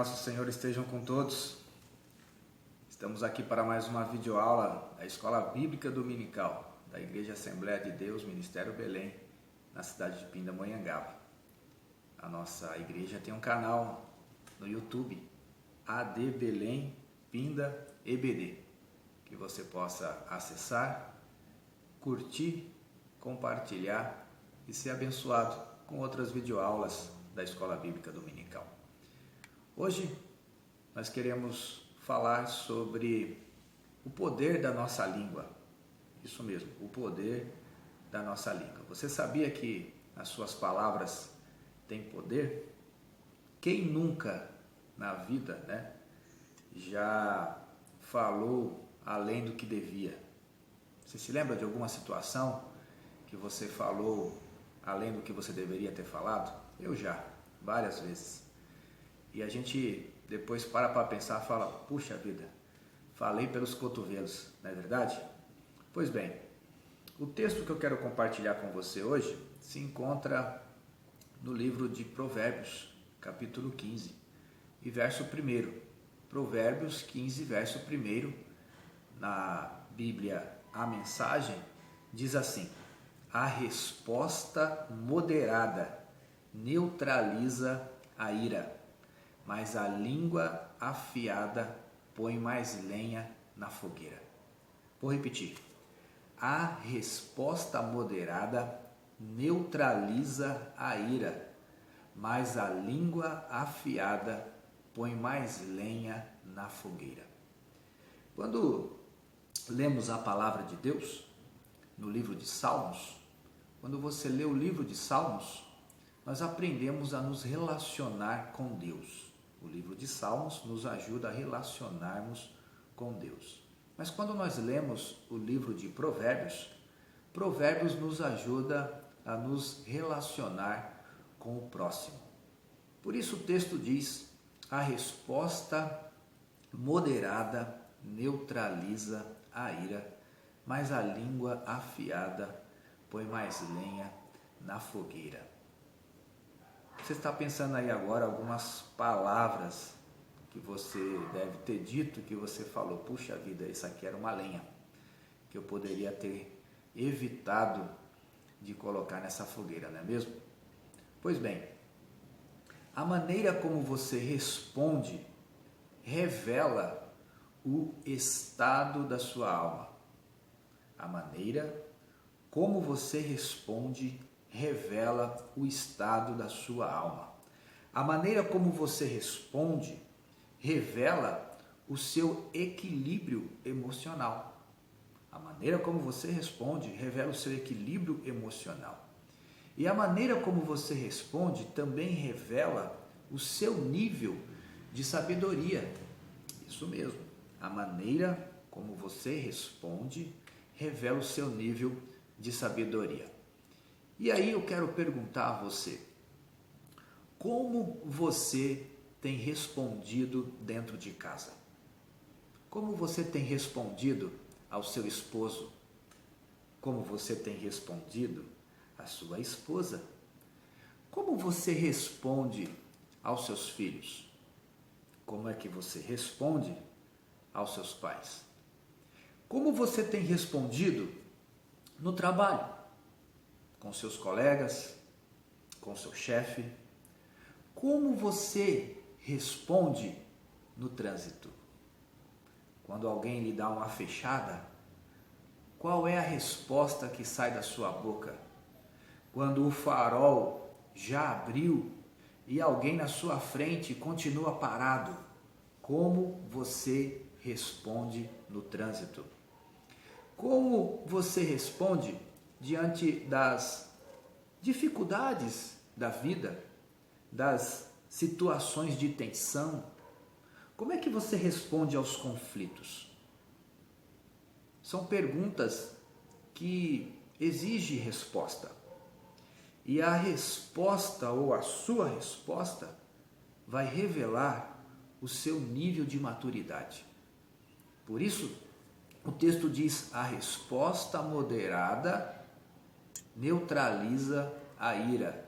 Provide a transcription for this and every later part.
nosso Senhor estejam com todos. Estamos aqui para mais uma videoaula da Escola Bíblica Dominical da Igreja Assembleia de Deus, Ministério Belém, na cidade de Pindamonhangaba. A nossa igreja tem um canal no YouTube, AD Belém Pinda EBD, que você possa acessar, curtir, compartilhar e ser abençoado com outras videoaulas da Escola Bíblica Dominical. Hoje nós queremos falar sobre o poder da nossa língua. Isso mesmo, o poder da nossa língua. Você sabia que as suas palavras têm poder? Quem nunca na vida, já falou além do que devia? Você se lembra de alguma situação que você falou além do que você deveria ter falado? Eu já, várias vezes. E a gente depois para pensar e fala, puxa vida, falei pelos cotovelos, não é verdade? Pois bem, o texto que eu quero compartilhar com você hoje se encontra no livro de Provérbios, capítulo 15, e verso 1. Provérbios 15, verso 1, na Bíblia, a mensagem, diz assim: a resposta moderada neutraliza a ira, mas a língua afiada põe mais lenha na fogueira. Vou repetir. A resposta moderada neutraliza a ira, mas a língua afiada põe mais lenha na fogueira. Quando lemos a palavra de Deus no livro de Salmos, quando você lê o livro de Salmos, nós aprendemos a nos relacionar com Deus. O livro de Salmos nos ajuda a relacionarmos com Deus. Mas quando nós lemos o livro de Provérbios, Provérbios nos ajuda a nos relacionar com o próximo. Por isso o texto diz: a resposta moderada neutraliza a ira, mas a língua afiada põe mais lenha na fogueira. Você está pensando aí agora algumas palavras que você deve ter dito, que você falou, puxa vida, isso aqui era uma lenha que eu poderia ter evitado de colocar nessa fogueira, não é mesmo? Pois bem, a maneira como você responde revela o estado da sua alma. A maneira como você responde revela o estado da sua alma. A maneira como você responde revela o seu equilíbrio emocional. A maneira como você responde revela o seu equilíbrio emocional. E a maneira como você responde também revela o seu nível de sabedoria. Isso mesmo. A maneira como você responde revela o seu nível de sabedoria. E aí eu quero perguntar a você, como você tem respondido dentro de casa? Como você tem respondido ao seu esposo? Como você tem respondido à sua esposa? Como você responde aos seus filhos? Como é que você responde aos seus pais? Como você tem respondido no trabalho? Com seus colegas, com seu chefe? Como você responde no trânsito? Quando alguém lhe dá uma fechada, qual é a resposta que sai da sua boca? Quando o farol já abriu e alguém na sua frente continua parado, como você responde no trânsito? Como você responde diante das dificuldades da vida, das situações de tensão? Como é que você responde aos conflitos? São perguntas que exigem resposta. E a resposta ou a sua resposta vai revelar o seu nível de maturidade. Por isso, o texto diz: a resposta moderada neutraliza a ira,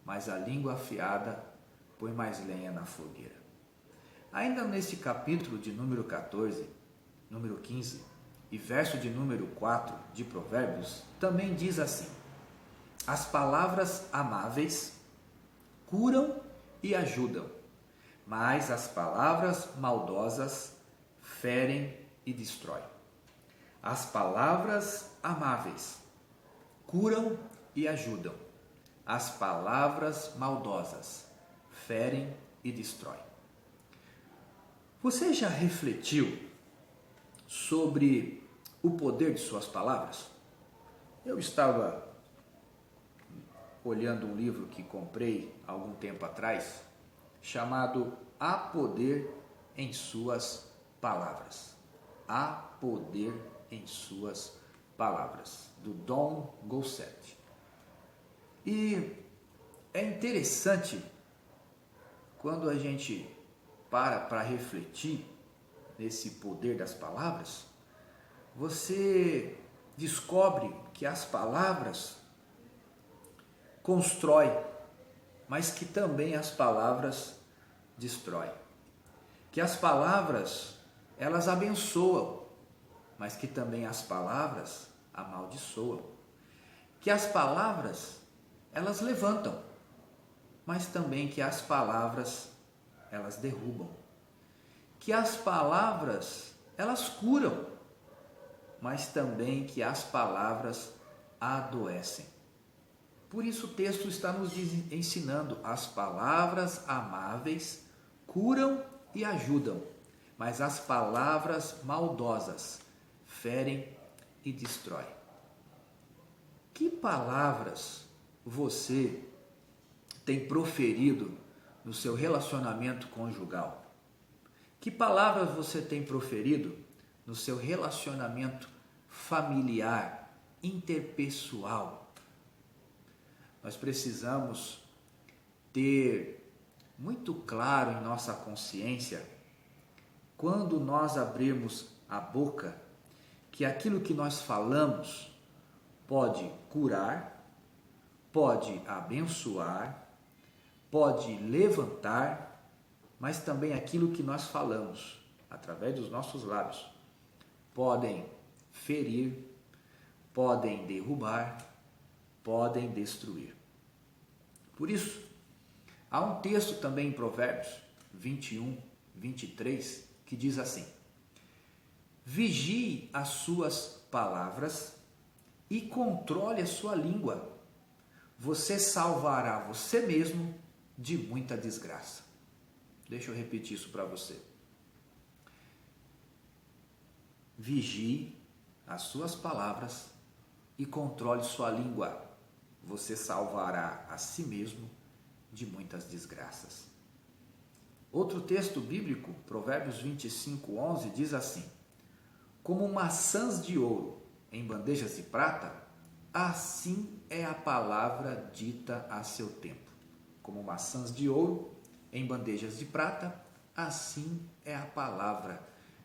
mas a língua afiada põe mais lenha na fogueira. Ainda nesse capítulo de número 14, número 15 e verso de número 4 de Provérbios, também diz assim: as palavras amáveis curam e ajudam, mas as palavras maldosas ferem e destroem. As palavras amáveis curam e ajudam, as palavras maldosas ferem e destroem. Você já refletiu sobre o poder de suas palavras? Eu estava olhando um livro que comprei há algum tempo atrás, chamado Há Poder em Suas Palavras. Há Poder em Suas Palavras, do Don Gossett. E é interessante quando a gente para refletir nesse poder das palavras, você descobre que as palavras constroem, mas que também as palavras destroem. Que as palavras, elas abençoam, mas que também as palavras amaldiçoam. Que as palavras, elas levantam, mas também que as palavras, elas derrubam. Que as palavras, elas curam, mas também que as palavras adoecem. Por isso o texto está nos ensinando: as palavras amáveis curam e ajudam, mas as palavras maldosas ferem e destroem. Que palavras você tem proferido no seu relacionamento conjugal? Que palavras você tem proferido no seu relacionamento familiar, interpessoal? Nós precisamos ter muito claro em nossa consciência, quando nós abrirmos a boca, que aquilo que nós falamos pode curar, pode abençoar, pode levantar, mas também aquilo que nós falamos através dos nossos lábios podem ferir, podem derrubar, podem destruir. Por isso, há um texto também em Provérbios 21, 23, que diz assim: vigie as suas palavras e controle a sua língua. Você salvará você mesmo de muita desgraça. Deixa eu repetir isso para você. Vigie as suas palavras e controle sua língua. Você salvará a si mesmo de muitas desgraças. Outro texto bíblico, Provérbios 25, 11, diz assim: como maçãs de ouro em bandejas de prata, assim é a palavra dita a seu tempo. Como maçãs de ouro em bandejas de prata, assim é a palavra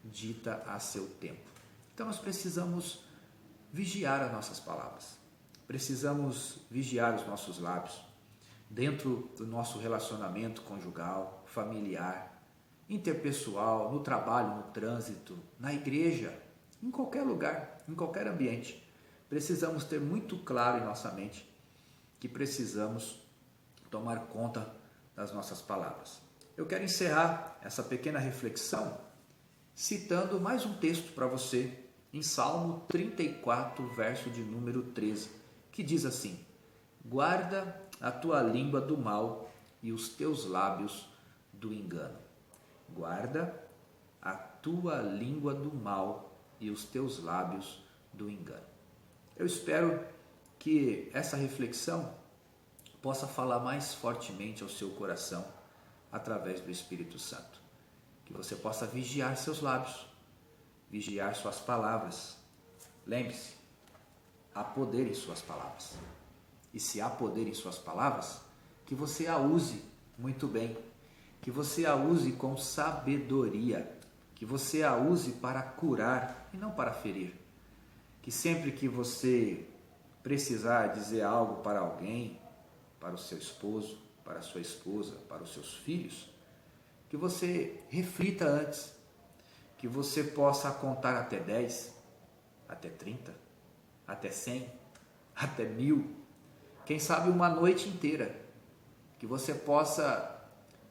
dita a seu tempo. Então nós precisamos vigiar as nossas palavras. Precisamos vigiar os nossos lábios dentro do nosso relacionamento conjugal, familiar, interpessoal, no trabalho, no trânsito, na igreja, em qualquer lugar, em qualquer ambiente. Precisamos ter muito claro em nossa mente que precisamos tomar conta das nossas palavras. Eu quero encerrar essa pequena reflexão citando mais um texto para você em Salmo 34, verso de número 13, que diz assim: guarda a tua língua do mal e os teus lábios do engano. Guarda a tua língua do mal e os teus lábios do engano. Eu espero que essa reflexão possa falar mais fortemente ao seu coração através do Espírito Santo. Que você possa vigiar seus lábios, vigiar suas palavras. Lembre-se, há poder em suas palavras. E se há poder em suas palavras, que você a use muito bem, que você a use com sabedoria, que você a use para curar e não para ferir. Que sempre que você precisar dizer algo para alguém, para o seu esposo, para a sua esposa, para os seus filhos, que você reflita antes, que você possa contar até 10, até 30, até 100, até 1000, quem sabe uma noite inteira, que você possa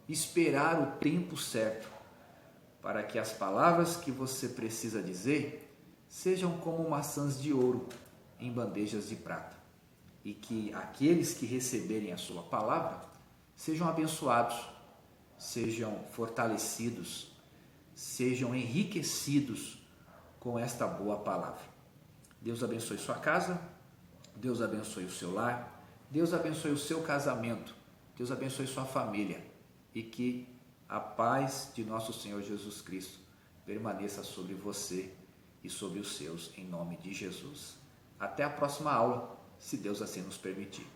esperar o tempo certo para que as palavras que você precisa dizer sejam como maçãs de ouro em bandejas de prata, e que aqueles que receberem a sua palavra sejam abençoados, sejam fortalecidos, sejam enriquecidos com esta boa palavra. Deus abençoe sua casa, Deus abençoe o seu lar, Deus abençoe o seu casamento, Deus abençoe sua família, e que a paz de nosso Senhor Jesus Cristo permaneça sobre você e sobre os seus, em nome de Jesus. Até a próxima aula, se Deus assim nos permitir.